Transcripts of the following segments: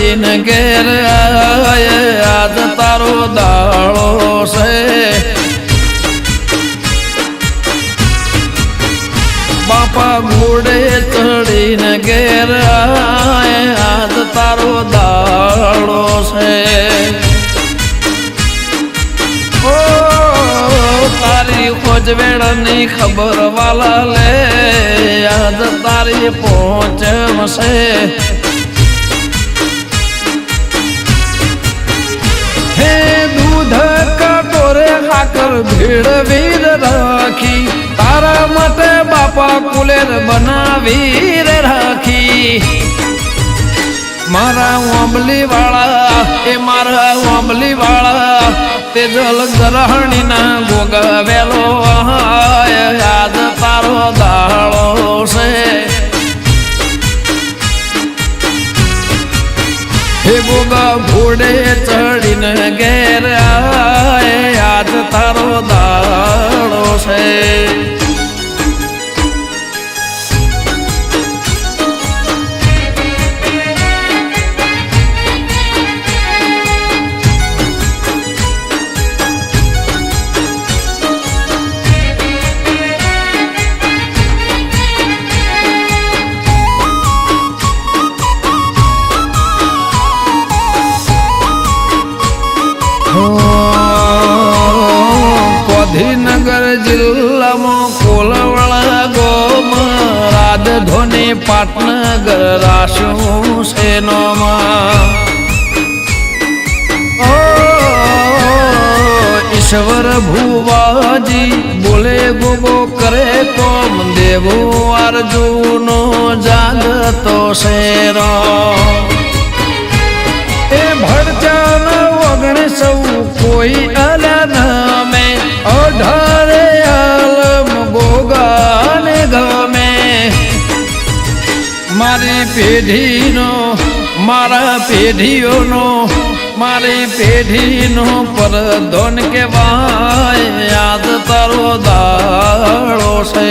ચડીને ઘેર આજ તારો દાળો છે બાપા ઘોડે ચડીને ઘેર આજ તારો દાળો છે ઓ તારી ખોજવેળની ખબર વાલા લે આજ તારી પહોંચશે હે દૂધ કટોરે હાકર ભીડવીર રાખી તારા માટે બાપા કુલેર બનાવી રાખી મારા ઓંબલી વાળા એ મારા ઓંબલી વાળા તે જલ ગ્રહણી ના ગોગાવેલો આજ તારો દાળો છે હે ગોગા ઘોડે ચડીને ઘેર આજ તારો દાળો છે ગાંધીનગર જિલ્લામાં કોલવડા ગોમ રાજધોની પાટનગર રાશું સેનોમાં ઈશ્વર ભુવાજી બોલે ગોગો કરે કોમ દેવો અર્જુનો જાગતો શેરો એ ભડચાન વગણે સૌ કોઈ અલના મેં 18 આલમ ગોગાને ગમે મારી પેઢીનો મારા પેઢીઓનો મારી પેઢીનો પરધોન કહેવાય યાદ તારો દાળો છે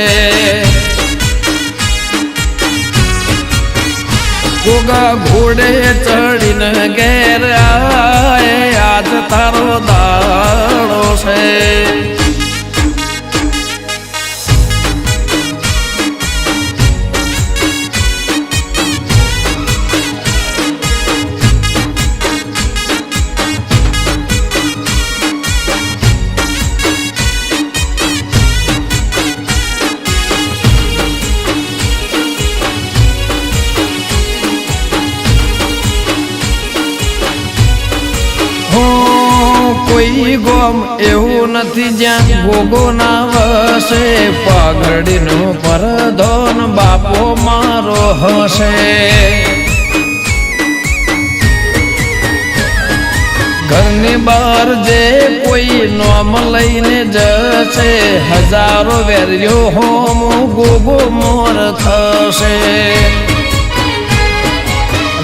ગોગા ઘોડે ચડીને ઘેર આજ તારો દાળો છે કોઈ ગોમ એવું નથી જ્યાં ગોગો ના વસે પાઘડીનો પરધોન બાપો મારો હશે ઘરની બહાર જે કોઈ નોમ લઈને જશે હજારો વેર્યો હોમ ગોગો મોર થશે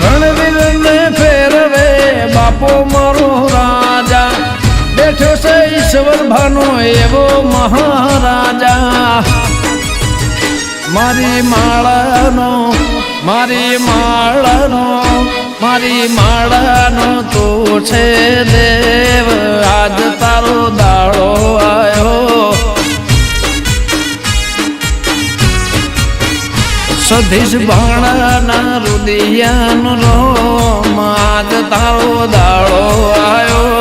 રણવીર ને ફેરવે બાપો મારો રાજા બેઠો છે ઈશ્વર ભાનો એવો મહારાજા મારી માળાનો મારી માળાનો મારી માળાનો તું છે દેવ આજ તારો દાળો આવ્યો સધીશ ભાણાના રુદિયાનો રોમ આજ તારો દાળો આવ્યો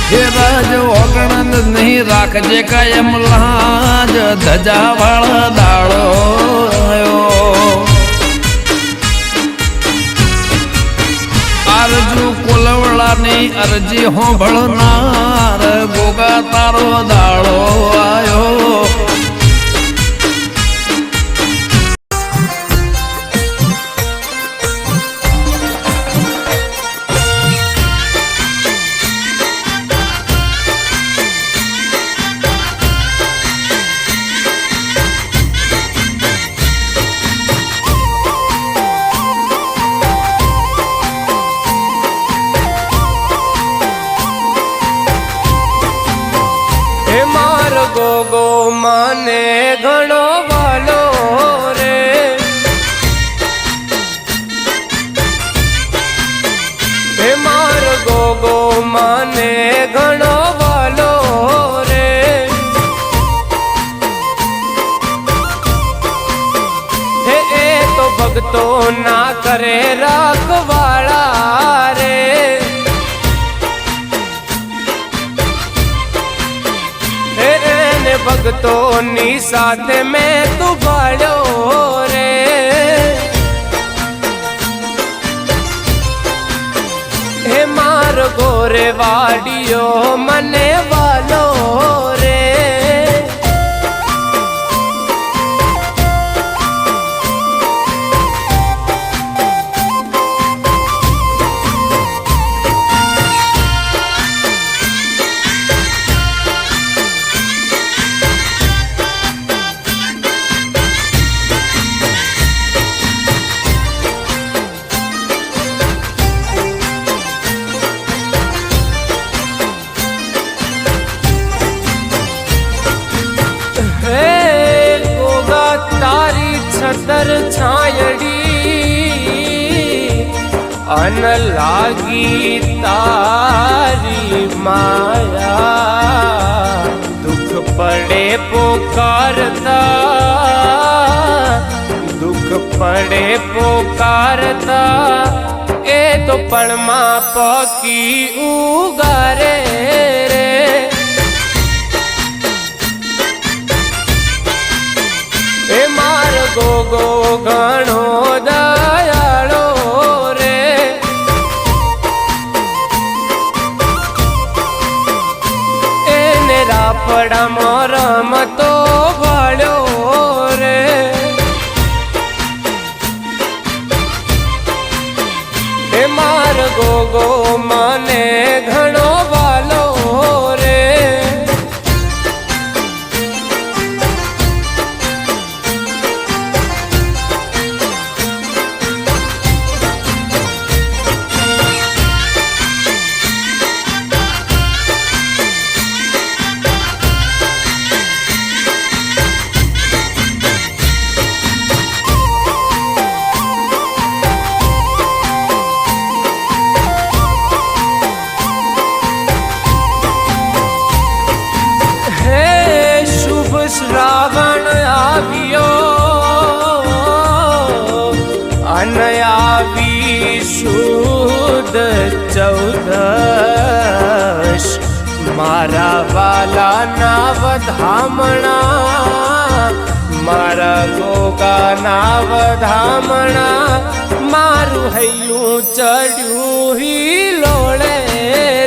હે રાજ ઓગણંદ નહીં રાખજે કાયમ લાજ ધજા વાળા દાળો આવ્યો આરજુ કોલવડાની અરજી હોંભળનાર ગોગા તારો દાળો આવ્યો ગો ગો માં તો ના કરે રખવાળા રે એને ભક્તોની સાથે મેં તું ભાળ્યો રે હે માર ગોરે વાડિયો મને વાલો રે छतर छायड़ी अन लागी तारी माया दुख पड़े पुकारता दुख पड़े पुकारता ए तो पणमा पकी उगारे रे ए मार गोगो घणो दयाळो रे एने रापड़ा रमतो भाळ्यो रे ए मार गोगो मने घणो वालो रे श्रावण आवियो अन आवी शुद्ध चौदश मारा वाला नाव धामणा मारा गोगा नाव धामणा मारू हैयू चढ़ू ही लोड़े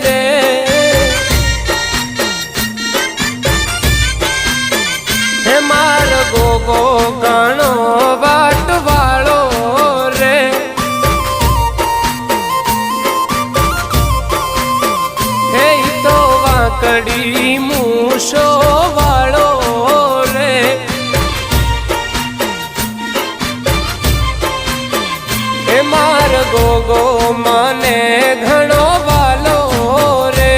रे मार गोगो घणो वाट वालो रे हे तो वाकड़ी मूशो वालो रे हे मार गोगो मने घणो वालो रे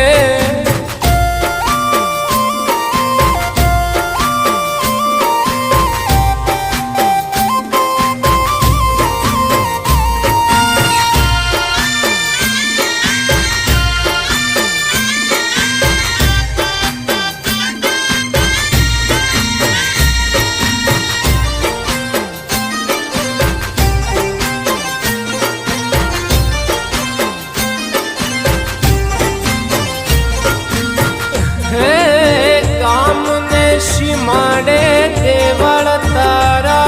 माडे देवल तारा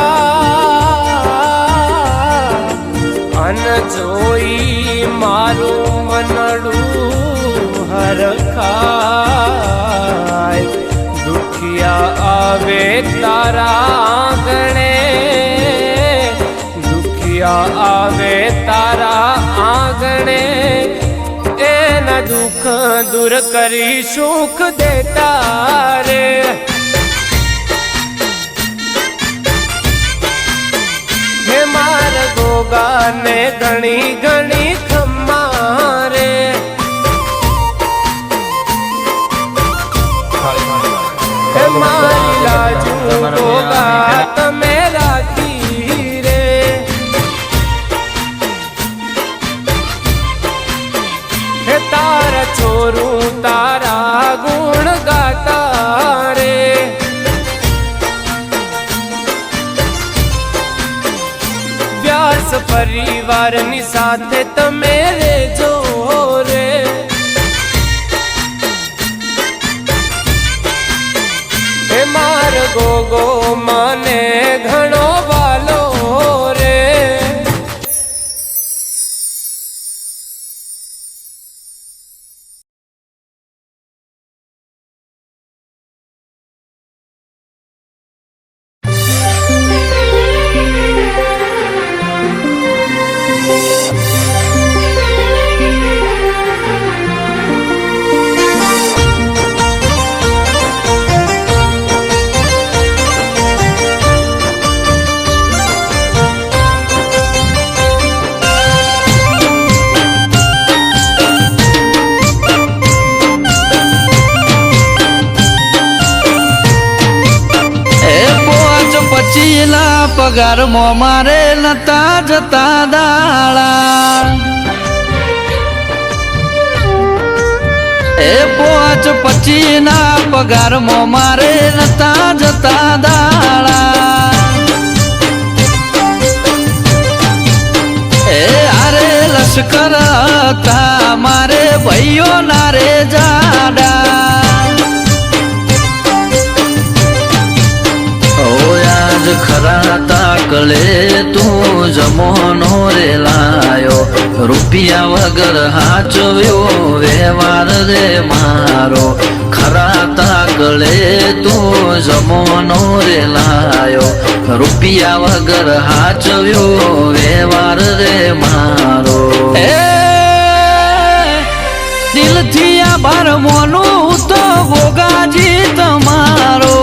अन जोई मारू मनडू हरखाय दुखिया आवे तारा आंगणे दुखिया आवे तारा आंगणे एना दुख दूर करी सुख देता रे मार गोगा ने घणी घणी खम्मा रे मारी लाजू गोगा तमे राखी रे हे तारा छोरू तारा गुण गाता रे व्यास પરિવારની સાથે તમે રેજો રે હે માર ગોગો મને ઘણો વાલો રે પગાર મો મારે નતા જતા દાળા એ 5-25 ના પગાર મો મારે નતા જતા દાળા એ આરે લશ્કર હતા મારે ભાઈઓ ના રે જાડા ખરા તાકલે તું જમોનો રે લાયો રૂપિયા વગર હાચવ્યો વ્યવહાર રે મારો ખરા તાકલે તું જમોનો રે લાયો રૂપિયા વગર હાચવ્યો વ્યવહાર રે મારો દિલથી આભાર મોનું તો ગોગાજી તમારો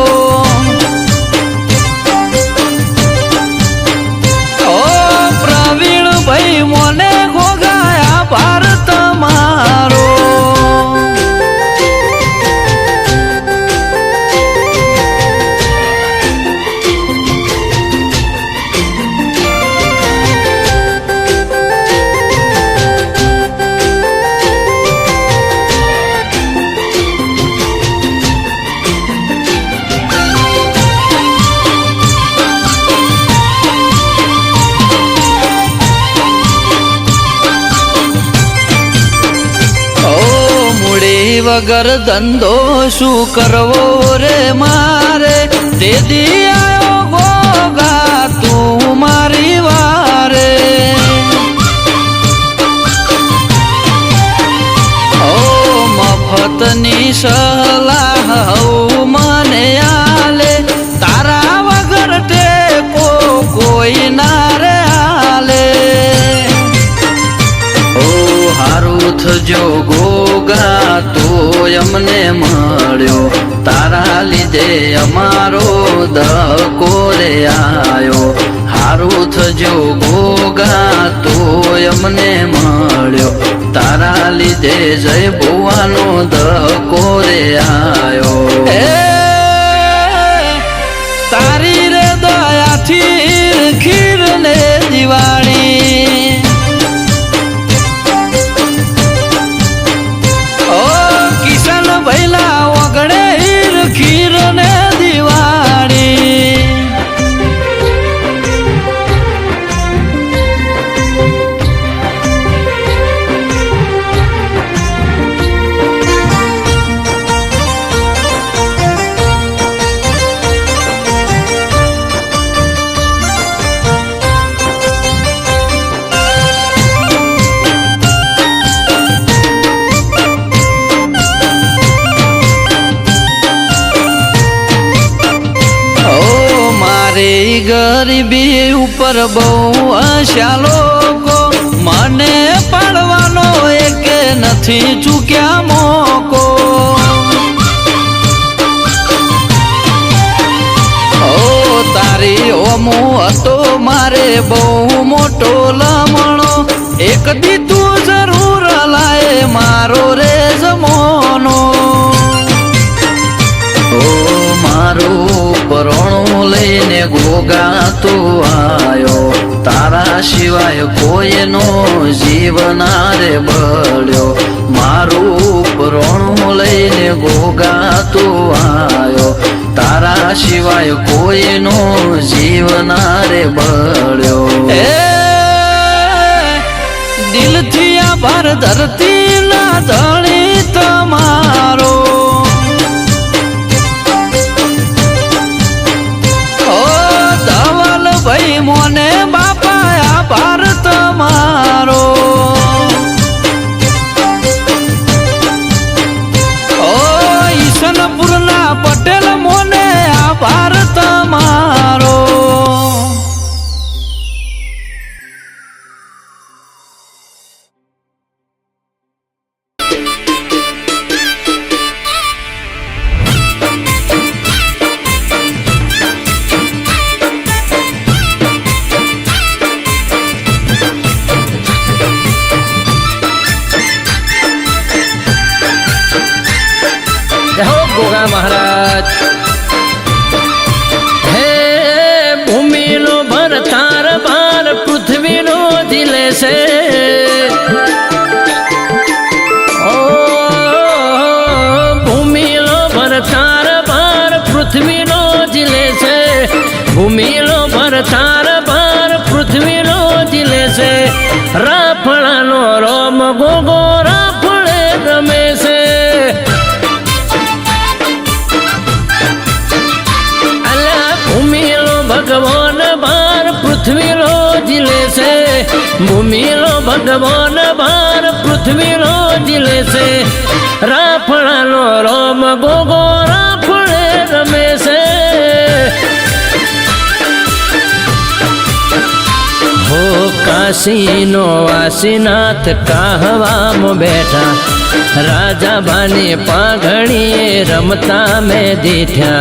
ભાઈ મોને ગોગાયા ભારત મારો વગર ધંધો શું કરવો રે મારે તે દી આયો ગોગા તું મારી વારે ઓ મફતની સલાહ મને આલે તારા વગર ટેકો કોઈ ના રે આલે ઓ હારું થજો ગોગા તો અમને મળ્યો તારા લીધે અમારો દકો રે આયો હારું થજો ગોગા તો અમને મળ્યો તારા લીધે જય ભુવાનો દકો રે આયો તારી રે દયાથી ખીર ને દિવાળી ભૈલા ઓગણે હીર ખીર ને દિવાળી ગરીબી ઉપર બહુ આશા લોકો મને પાડવાનો એક નથી ચૂક્યા મોકો ઓ તારી ઓમો હતો મારે બહુ મોટો લમણો એક દી તું જરૂર લાય મારો રે જમોનો ઓ મારો પરોણો લઈને ગોગા તો આયો તારા સિવાય કોઈનો જીવના રે બળ્યો મારું પરોણો લઈને ગોગા તો આયો તારા સિવાય કોઈનો જીવના રે બળ્યો આભાર ધરતી ના ધણી તમારો ઓ ધવલ ભાઈ મોને બાપા આભાર તમારો ઓ ઈશનપુરના પટેલ મોને આભાર તમારો गोगा महाराज हे भूमि लो भर तार बार पृथ्वी लो दिले से ओ भूमि लो भर तार बार पृथ्वी लो दिले से भूमि लो भर तार बार पृथ्वी लो दिले से राफड़ा नो रोम गोगो राफड़े रमे से भगवान बार पृथ्वी लो जिले से भूमि लो भगवान बार पृथ्वी लो जिले से राफड़ा लो रोम गोगो राफड़े रमे से हो काशी नो वासीनाथ कहवा मो बैठा राजा बानी पाघड़ी रमता में दीठा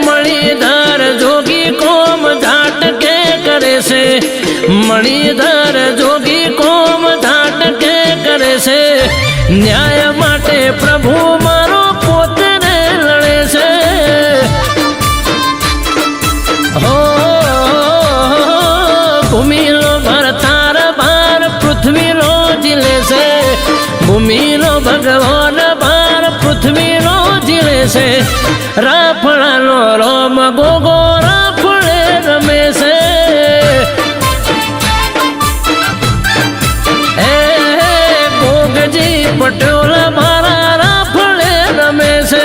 मणिधर जोगी कोम धाट के करे से मणिधर जोगी कोम धाट के करे से न्याय माटे प्रभु मारो पोते ने लड़े से हो भूमि लो भर तार बार पृथ्वी लो जिले से भूमि लो भगवान बार पृथ्वी लो जिले से राफड़ा लो रोम गोगो राफड़े रमे से गोग जी पटोल मारा राफड़े रमे से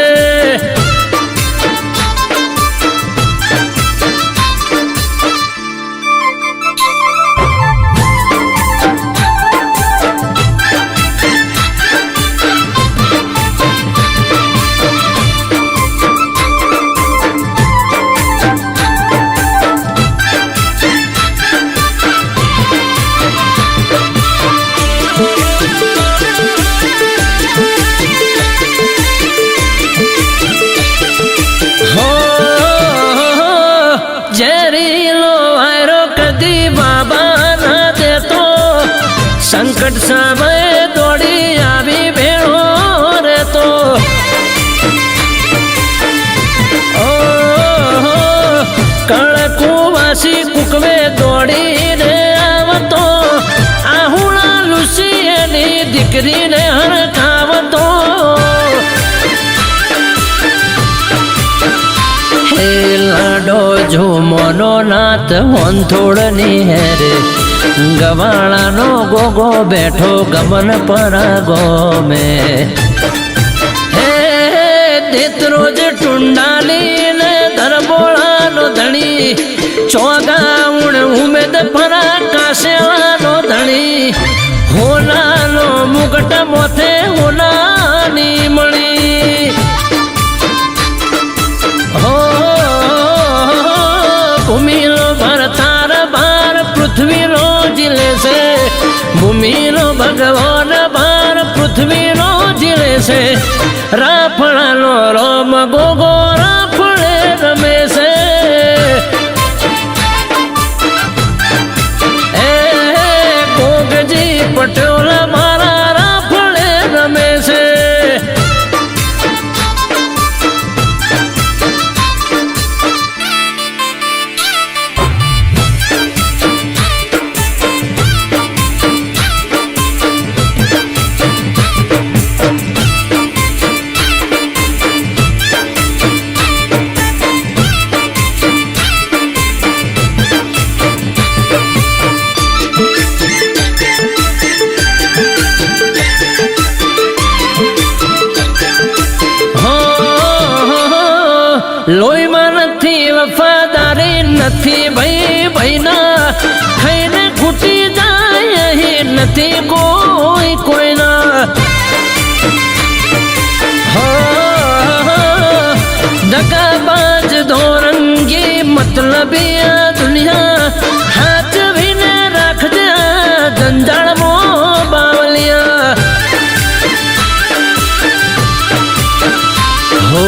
संकट समय दौड़ी आवी भेड़ो रे तो ओ कड़कुवासी कुकवे दौड़ी रे आवतो आहुड़ा लुसी एनी दीकरी ने हरखावतो हे लाडो झूमोनो नाथ होंथोड़नी है रे गवाला नो गोगो बैठो गमन परागो में हे देतरोज टुंडाली ने दरबोला नो धनी चौगा उण उमेद फरा कासेला नो धनी होना नो मुगट मोथे होना नी मणी हो भूमि लो भर तार बार पृथ्वी लो जिले से भूमि लो भगवान बार पृथ्वी लो जिले से राफड़ा लो रोम गोगो राफड़े रमे से गोग जी पटोल मारा राफड़े रमे से લોહીમાં નથી વફાદારી નથી ભાઈ ભાઈના ખાઈને ખૂટી જાય અહીં નથી કોઈ કોઈના દગાબાજ ધોરંગી મતલબી આ દુનિયા હાચવીને રાખજે જંજાળમાં બાવલિયા હો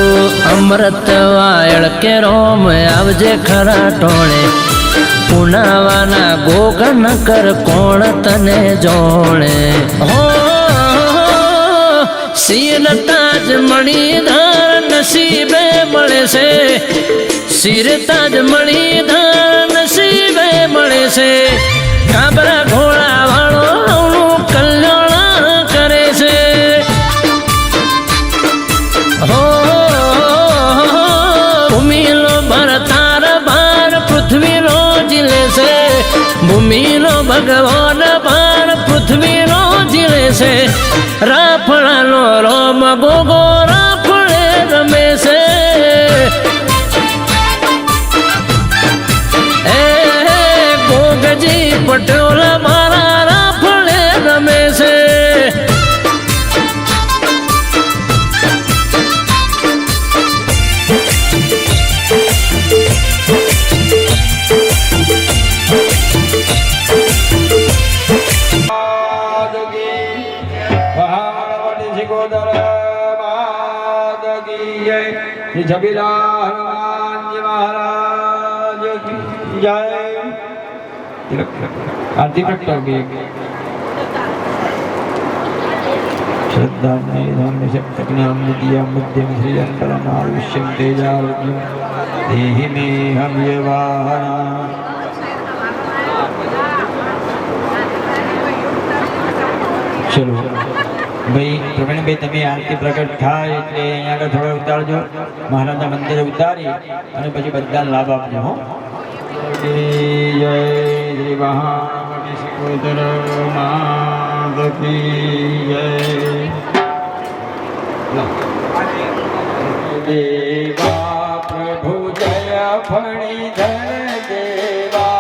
અમૃત વાયળ કે રોમ આવજે ખરા ટોણે પુનાવાના ગોગન કર કોણ તને જોણે હો શિર તાજ મણી ધાર નસીબે મળે છે શિર તાજ મણી ધાર નસીબે મળે છે કાબરા ઘોડા વાળો નું કલ્યાણ કરે છે હો ભૂમિનો ભર તાર ભાર પૃથ્વીનો જીલે છે ભૂમિનો ભગવાન ભાર પૃથ્વીનો જીલે છે રાફડાનો રોમ ગોગો રાફડે રમે છે એ ગોગજી પટેલ મારા રાફડે રમે છે जबीला हनुमान जी महाराज की जय। आरती प्रकट श्रद्धा धर्म शक्तिज्ञान विद्या मध्यम श्री अंतरनाल विश्वम तेजारोग्यम देहि मे हम ये वाहना। चलो भाई प्रवीण भाई तमे आरती प्रकट थाय એટલે અહીંયા આગળ થોડો ઉતારજો મહારાજના મંદિરે ઉતારી અને પછી બધાને લાભ આપજો હો। જય શ્રી મહામણી સિકોદર માત કી જય। દેવા પ્રભુ જય ફણી ધન દેવા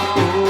Thank you.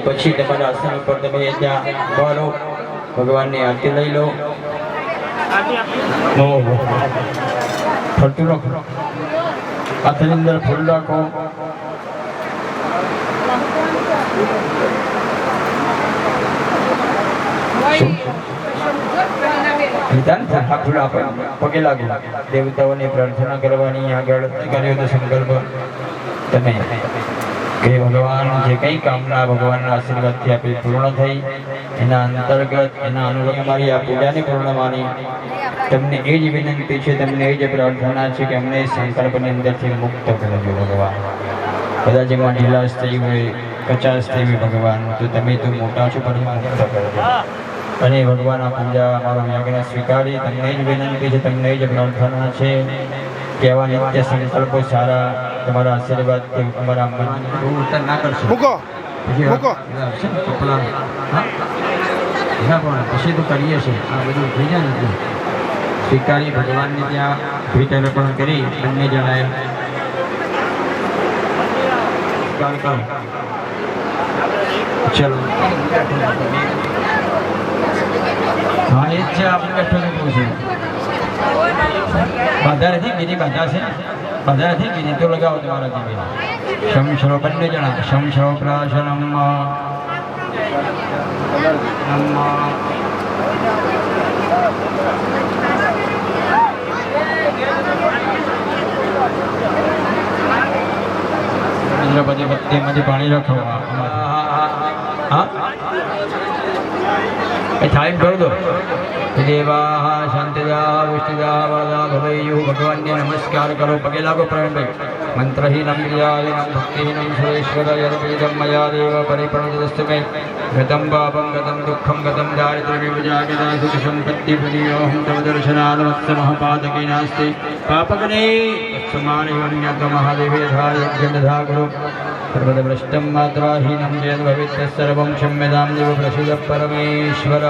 પછી તમારા આસન ઉપર તમે ત્યાં બોલો ભગવાનની આરતી લઈ લો. ફરતું રાખો, હાથની અંદર ફૂલ રાખો. પગે લાગે દેવતાઓની પ્રાર્થના કરવાની. આગળ કર્યો તો સંકલ્પ તમે કે ભગવાન જે કઈ કામના ભગવાનના આશીર્વાદથી આપી પૂર્ણ થઈ એના અંતર્ગત એના અનુરૂપ મારી આ પૂજાની પૂર્ણ માની. તમને એ જ વિનંતી છે, તમને એ જ પ્રાર્થના છે કે અમને સંકલ્પની અંદરથી મુક્ત કરજો ભગવાન. કદાચ એમાં ઢીલાશ થઈ હોય, કચાશ થઈ હોય ભગવાન, તો તમે તો મોટા છો પણ મુક્ત કરજો. અને ભગવાન આ પૂજા અમારો યજ્ઞ સ્વીકારી તમને જ વિનંતી છે, તમને જ પ્રાર્થના છે કે આવા નિત્ય સંકલ્પો સારા તમારા આશીર્વાદથી અમારા મન ના કરશો. પછી તો કરીએ છીએ આ બધું થઈ જાય નથી સ્વીકારી ભગવાનને ત્યાં ભેટ અર્પણ કરી બંને જણાએ સ્વીકાર કરો. ચલો હા એ જ છે આપણે બેઠો છે. બાધા નથી, બીજી બાધા છે, બાધા નથી બીજી તો લગાવો તમારા જીવી. શમશરો બંને જણા શમશરો પ્રાશનમ ઇન્દ્રપતિ પત્નીમાંથી પાણી રાખો. હા ટાઈમ કરી દો. દેવાહ શાંતિદા વિષ્ટિદા વરદા ભવૈયુઃ. ભગવાનને નમસ્કાર કરો, પગે લાગો પ્રવીણભાઈ. મંત્રહીનમ ક્રિયાહીનમ ભક્તિહીનમ સુરેશ્વર યદપીડમ મયા દેવ પરિપ્રણતસ્તુ મે. ગતમ પાપમ ગતમ દુઃખમ ગતમ દારિદ્ર્યવિભુજાગતા સુખ સંપત્તિ પુનીયોહમ તવ દર્શનાન્મત્સમઃ પાતકી નાસ્તિ પાપગને સમાનિવન્યત મહાદેવેથા યજ્ઞદધા ગુરુ. સર્વદભ્રષ્ટમ માત્રાહીનમ યેદ ભવેत् તત્સર્વં ક્ષમ્યતાં દેવ પ્રસીદ પરમેશ્વર.